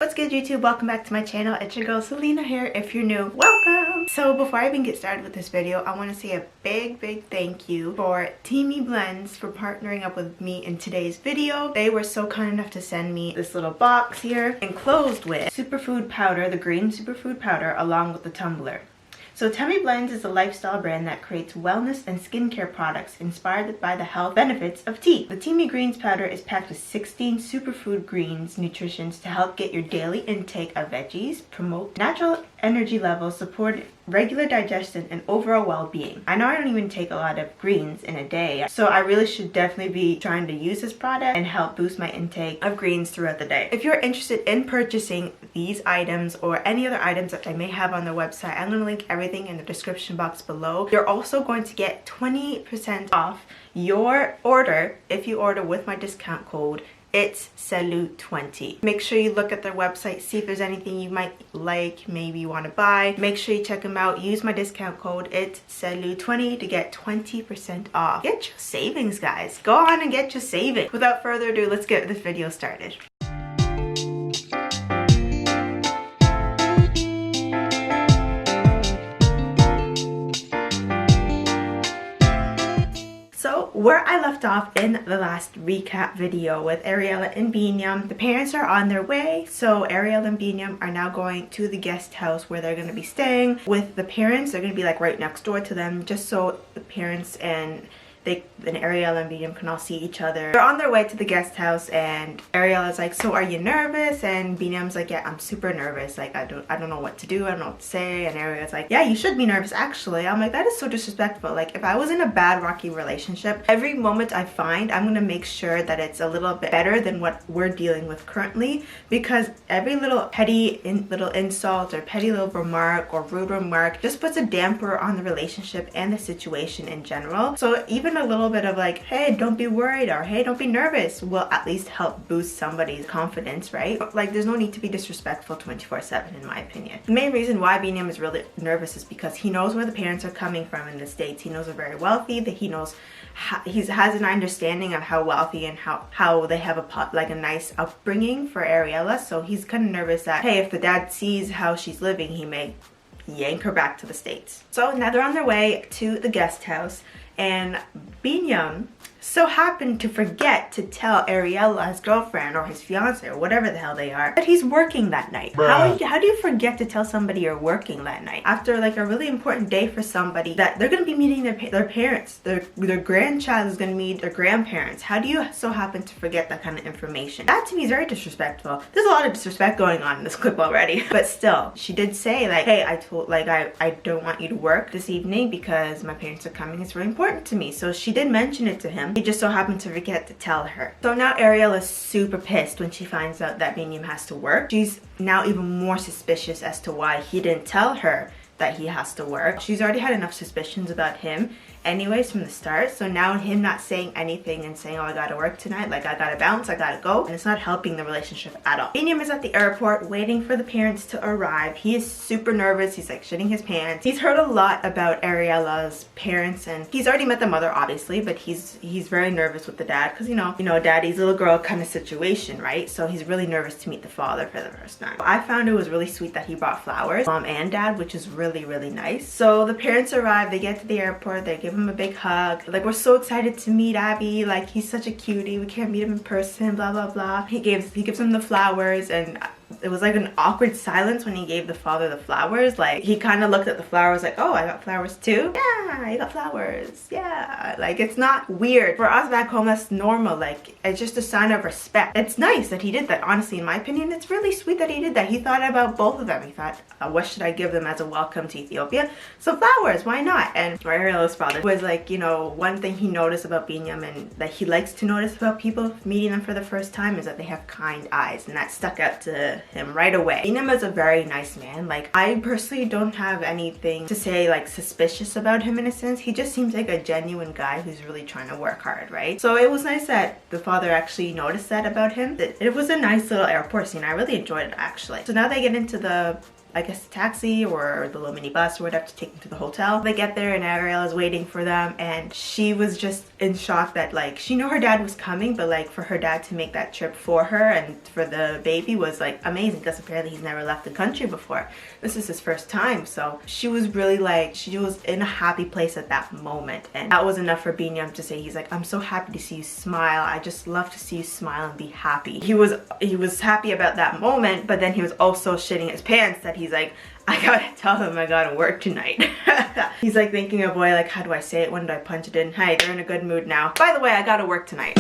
What's good, YouTube? Welcome back to my channel. It's your girl Selena here. If you're new, welcome. So before I even get started with this video, I want to say a big thank you for Teami Blends for partnering up with me in today's video. They were so kind enough to send me this little box here enclosed with superfood powder, the green superfood powder, along with the tumbler. So Teami Blends is a lifestyle brand that creates wellness and skincare products inspired by the health benefits of tea. The Teami Greens powder is packed with 16 superfood greens nutritions to help get your daily intake of veggies, promote natural energy levels, support regular digestion, and overall well-being. I know I don't even take a lot of greens in a day, so I really should definitely be trying to use this product and help boost my intake of greens throughout the day. If you're interested in purchasing these items or any other items that I may have on their website, I'm going to link everything in the description box below. You're also going to get 20% off your order if you order with my discount code. It's Salute20. Make sure you look at their website, see if there's anything you might like, maybe you want to buy. Make sure you check them out. Use my discount code. It's Salute20 to get 20% off. Get your savings, guys. Go on and get your savings. Without further ado, let's get this video started. So where I left off in the last recap video with Ariela and Biniyam, the parents are on their way. So Ariela and Biniyam are now going to the guest house where they're going to be staying with the parents. They're going to be like right next door to them, just so the parents and Ariela and Biniyam can all see each other. They're on their way to the guest house, and Ariela's like, "So are you nervous?" And Biniyam's like, "Yeah, I'm super nervous. Like I don't know what to do. I don't know what to say." And Ariela's like, "Yeah, you should be nervous actually." I'm like, that is so disrespectful. Like if I was in a bad rocky relationship, every moment I find, I'm gonna make sure that it's a little bit better than what we're dealing with currently, because every little petty little insult or petty little remark or rude remark just puts a damper on the relationship and the situation in general. So even a little bit of like, "Hey, don't be worried," or "Hey, don't be nervous," will at least help boost somebody's confidence, right? Like there's no need to be disrespectful 24/7 in my opinion. The main reason why Biniyam is really nervous is because he knows where the parents are coming from in the States. He knows they're very wealthy, that he knows he has an understanding of how wealthy and how they have a nice upbringing for Ariela. So he's kind of nervous that, hey, if the dad sees how she's living, he may yank her back to the States. So now they're on their way to the guest house, and Biniyam so happened to forget to tell Ariela, his girlfriend or his fiance or whatever the hell they are, that he's working that night. How do you forget to tell somebody you're working that night after like a really important day for somebody that they're going to be meeting their parents, their grandchild is going to meet their grandparents? How do you so happen to forget that kind of information? That to me is very disrespectful. There's a lot of disrespect going on in this clip already, but still, she did say like, "Hey, I don't want you to work this evening because my parents are coming. It's really important to me." So she did mention it to him. He just so happened to forget to tell her. So now Ariela is super pissed when she finds out that Biniyam has to work. She's now even more suspicious as to why he didn't tell her that he has to work. She's already had enough suspicions about him anyways from the start, so now him not saying anything and saying, "Oh, I gotta work tonight, like I gotta bounce, I gotta go," and it's not helping the relationship at all. Biniyam is at the airport waiting for the parents to arrive. He is super nervous. He's like shitting his pants. He's heard a lot about Ariela's parents, and he's already met the mother obviously, but he's very nervous with the dad because you know daddy's little girl kind of situation, right? So he's really nervous to meet the father for the first time. I found it was really sweet that he brought flowers, mom and dad, which is really nice. So the parents arrive, they get to the airport, they give him a big hug, like, "We're so excited to meet Abby, like he's such a cutie, we can't meet him in person, blah blah blah." He gives them the flowers, and it was like an awkward silence when he gave the father the flowers. Like he kind of looked at the flowers like, "Oh, I got flowers too?" "Yeah, you got flowers." "Yeah." Like it's not weird. For us back home, that's normal. Like it's just a sign of respect. It's nice that he did that. Honestly, in my opinion, it's really sweet that he did that. He thought about both of them. He thought, what should I give them as a welcome to Ethiopia? So flowers, why not? And Ariela's father was like, one thing he noticed about Biniyam and that he likes to notice about people meeting them for the first time is that they have kind eyes, and that stuck out to him right away. Biniyam is a very nice man. Like I personally don't have anything to say like suspicious about him in a sense. He just seems like a genuine guy who's really trying to work hard, right? So it was nice that the father actually noticed that about him. It was a nice little airport scene. I really enjoyed it actually. So now they get into the I guess the taxi or the little mini bus or whatever to take them to the hotel. They get there and Ariela is waiting for them, and she was just in shock that like she knew her dad was coming, but like for her dad to make that trip for her and for the baby was like amazing, because apparently he's never left the country before. This is his first time. So she was really like, she was in a happy place at that moment, and that was enough for Biniyam to say, he's like, I'm so happy to see you smile. I just love to see you smile and be happy. He was happy about that moment, but then he was also shitting his pants that he's like, I gotta tell him I gotta work tonight. He's like thinking of, boy, like, how do I say it? When do I punch it in? Hey, they're in a good mood now. By the way, I gotta work tonight.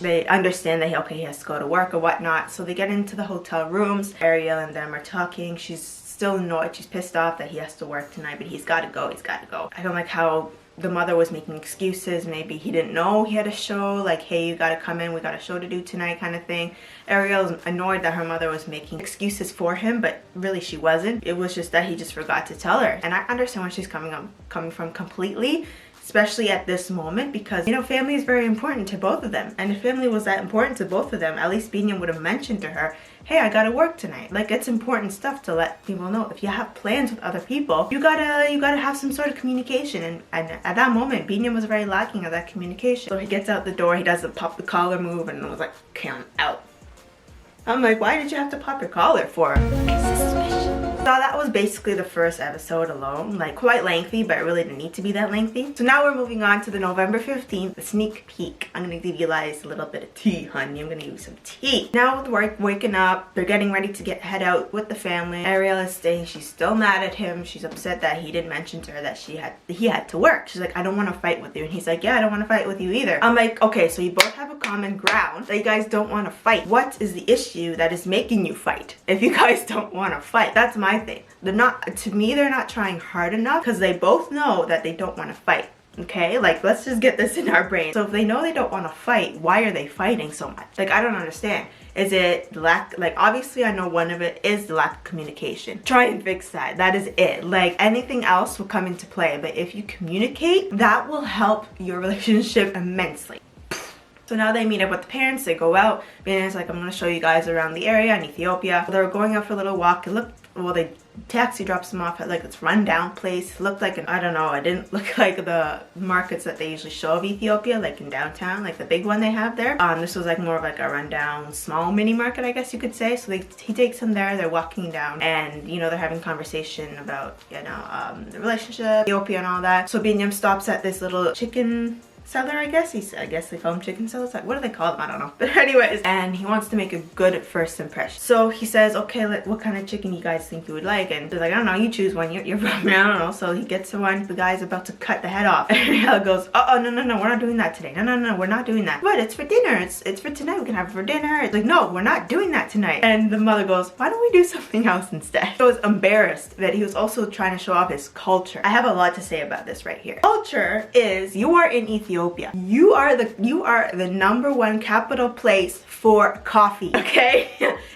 They understand that he has to go to work or whatnot. So they get into the hotel rooms. Ariel and them are talking. She's still annoyed. She's pissed off that he has to work tonight, but he's gotta go. He's gotta go. I don't like how the mother was making excuses. Maybe he didn't know he had a show, like, hey, you gotta come in, we got a show to do tonight kind of thing. Ariel's annoyed that her mother was making excuses for him, but really she wasn't. It was just that he just forgot to tell her. And I understand where she's coming from completely, especially at this moment, because, you know, family is very important to both of them. And if family was that important to both of them, at least Biniyam would have mentioned to her, hey, I gotta work tonight. Like, it's important stuff to let people know. If you have plans with other people, you gotta have some sort of communication. And at that moment, Biniyam was very lacking of that communication. So he gets out the door, he does the pop the collar move, and was like, okay, I'm out. I'm like, why did you have to pop your collar for? So that was basically the first episode alone, like quite lengthy, but it really didn't need to be that lengthy. So now we're moving on to the November 15th, the sneak peek. I'm gonna give you guys a little bit of tea, honey. I'm gonna give you some tea. Now with work, waking up, they're getting ready to head out with the family. Ariel is staying, she's still mad at him. She's upset that he didn't mention to her that he had to work. She's like, I don't wanna fight with you. And he's like, yeah, I don't wanna fight with you either. I'm like, okay, so you both have a common ground that you guys don't wanna fight. What is the issue that is making you fight if you guys don't wanna fight? That's my thing. They're not, to me, they're not trying hard enough, because they both know that they don't want to fight. Okay, like, let's just get this in our brain. So if they know they don't want to fight, why are they fighting so much? Like, I don't understand. Is it lack, like, obviously I know one of it is the lack of communication. Try and fix that. That is it. Like, anything else will come into play, but if you communicate, that will help your relationship immensely. So now they meet up with the parents, they go out. Biniyam's like, I'm gonna show you guys around the area in Ethiopia. They're going out for a little walk. It looked, well, they taxi drops them off at like this rundown place. It looked like I don't know, it didn't look like the markets that they usually show of Ethiopia, like in downtown, like the big one they have there. This was like more of like a rundown, small mini market, I guess you could say. So he takes them there, they're walking down, and you know, they're having conversation about, you know, the relationship, Ethiopia and all that. So Biniyam stops at this little chicken seller, I guess. I guess they call them chicken sellers. Like, what do they call them? I don't know. But anyways, and he wants to make a good first impression. So he says, okay, what kind of chicken you guys think you would like? And they're like, I don't know, you choose one. You're from me, I don't know. So he gets to one. The guy's about to cut the head off. And Ariel goes, oh, no, we're not doing that today. No, we're not doing that. But it's for dinner. It's for tonight. We can have it for dinner. It's like, no, we're not doing that tonight. And the mother goes, why don't we do something else instead? So I was embarrassed that he was also trying to show off his culture. I have a lot to say about this right here. Culture is, you are in Ethiopia. You are the #1 capital place for coffee, okay?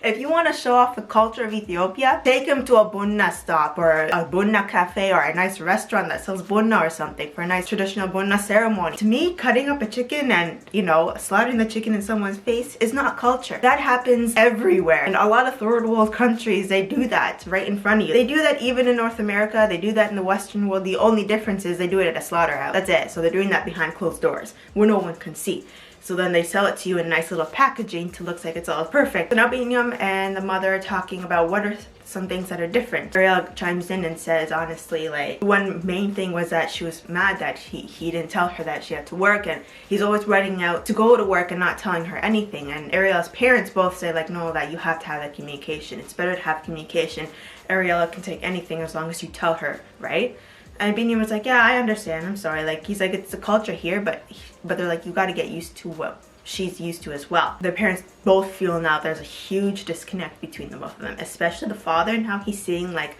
If you want to show off the culture of Ethiopia, take him to a bunna stop or a bunna cafe or a nice restaurant that sells bunna or something for a nice traditional bunna ceremony. To me, cutting up a chicken and, you know, slaughtering the chicken in someone's face is not culture. That happens everywhere. And a lot of third world countries, they do that right in front of you. They do that even in North America. They do that in the Western world. The only difference is they do it at a slaughterhouse. That's it. So they're doing that behind closed doors where no one can see. So then they sell it to you in nice little packaging to look like it's all perfect. So now Biniyam and the mother are talking about what are some things that are different. Ariel chimes in and says, honestly, like, one main thing was that she was mad that he didn't tell her that she had to work, and he's always running out to go to work and not telling her anything. And Ariel's parents both say, like, no, that you have to have that communication. It's better to have communication. Ariel can take anything as long as you tell her, right? And Biniyam was like, yeah, I understand, I'm sorry. Like, he's like, it's the culture here, but they're like, you got to get used to what she's used to as well. Their parents both feel now there's a huge disconnect between the both of them, especially the father, and how he's seeing like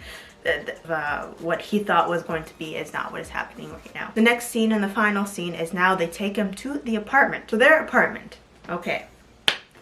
what he thought was going to be is not what is happening right now. The next scene and the final scene is now they take him to the apartment, to their apartment. Okay,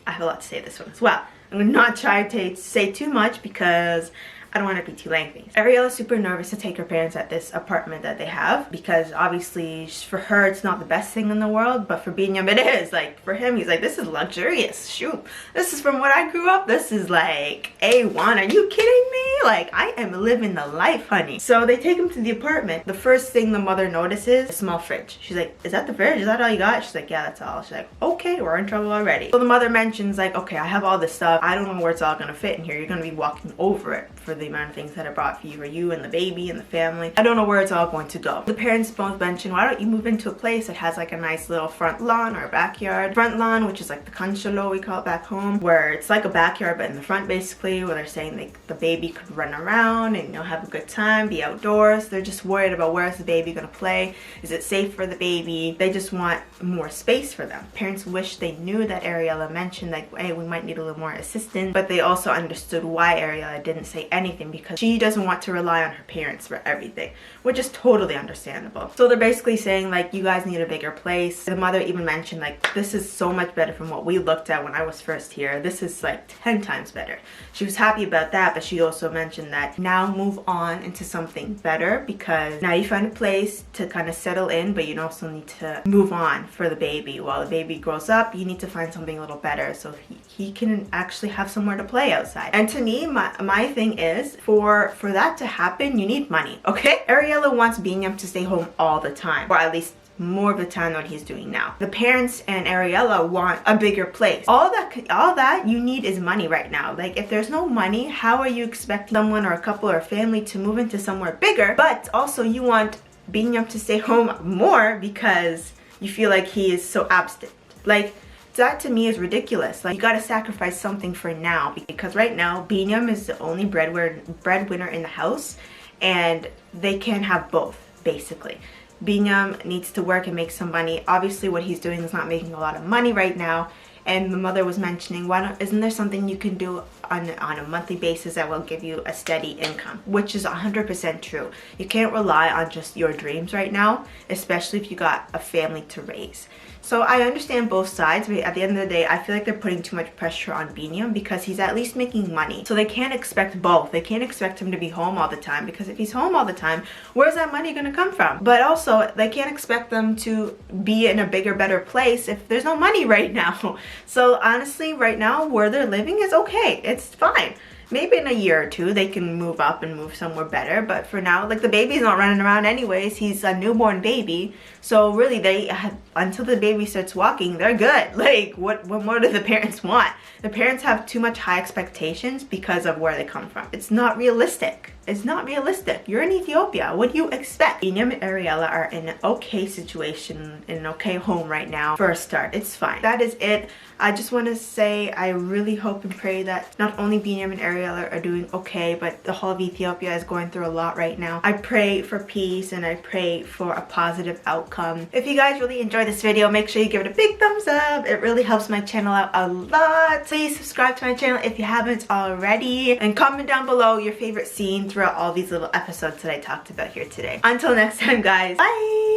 I have a lot to say this one as well. I'm not trying to say too much because I don't want to be too lengthy. Ariela's super nervous to take her parents at this apartment that they have because obviously for her it's not the best thing in the world, but for Biniyam it is. Like for him, he's like, this is luxurious. Shoot, this is from when I grew up. This is like A1. Are you kidding me? Like I am living the life, honey. So they take him to the apartment. The first thing the mother notices is a small fridge. She's like, is that the fridge? Is that all you got? She's like, yeah, that's all. She's like, okay, we're in trouble already. So the mother mentions like, okay, I have all this stuff. I don't know where it's all gonna fit in here. You're gonna be walking over it for the amount of things that I brought for you and the baby and the family. I don't know where it's all going to go. The parents both mention, why don't you move into a place that has like a nice little front lawn or a backyard. Front lawn, which is like the kanchalo we call it back home, where it's like a backyard but in the front basically, where they're saying like the baby could run around and have a good time, be outdoors. They're just worried about where's the baby gonna play. Is it safe for the baby? They just want more space for them. Parents wish they knew that Ariela mentioned like, hey, we might need a little more assistance, but they also understood why Ariela didn't say anything because she doesn't want to rely on her parents for everything, which is totally understandable. So they're basically saying like, you guys need a bigger place. The mother even mentioned like, this is so much better from what we looked at when I was first here. This is like 10 times better. She was happy about that, but she also mentioned that now move on into something better because now you find a place to kind of settle in, but you also need to move on for the baby. While the baby grows up, you need to find something a little better so he can actually have somewhere to play outside. And to me, my thing is for that to happen, you need money, okay? Ariela wants Biniyam to stay home all the time, or at least more of the time than what he's doing now. The parents and Ariela want a bigger place. All that you need is money right now. Like if there's no money, how are you expecting someone or a couple or a family to move into somewhere bigger? But also you want Biniyam to stay home more because you feel like he is so absent. Like that to me is ridiculous. Like you gotta sacrifice something for now because right now Biniyam is the only breadwinner in the house and they can't have both basically. Biniyam needs to work and make some money. Obviously what he's doing is not making a lot of money right now, and the mother was mentioning, isn't there something you can do on a monthly basis that will give you a steady income, which is 100% true. You can't rely on just your dreams right now, especially if you got a family to raise. So I understand both sides, but at the end of the day, I feel like they're putting too much pressure on Biniyam because he's at least making money. So they can't expect both. They can't expect him to be home all the time because if he's home all the time, where's that money gonna come from? But also, they can't expect them to be in a bigger, better place if there's no money right now. So honestly, right now, where they're living is okay. It's fine. Maybe in a year or two they can move up and move somewhere better, but for now, like the baby's not running around anyways. He's a newborn baby, so really until the baby starts walking, they're good. Like what more do the parents want? The parents have too much high expectations because of where they come from. It's not realistic. It's not realistic. You're in Ethiopia. What do you expect? Biniyam and Ariela are in an okay situation, in an okay home right now for a start. It's fine. That is it. I just want to say I really hope and pray that not only Biniyam and Ariela are doing okay, but the whole of Ethiopia is going through a lot right now. I pray for peace and I pray for a positive outcome. If you guys really enjoyed this video, make sure you give it a big thumbs up. It really helps my channel out a lot. Please subscribe to my channel if you haven't already, and comment down below your favorite scene throughout all these little episodes that I talked about here today. Until next time, guys, bye!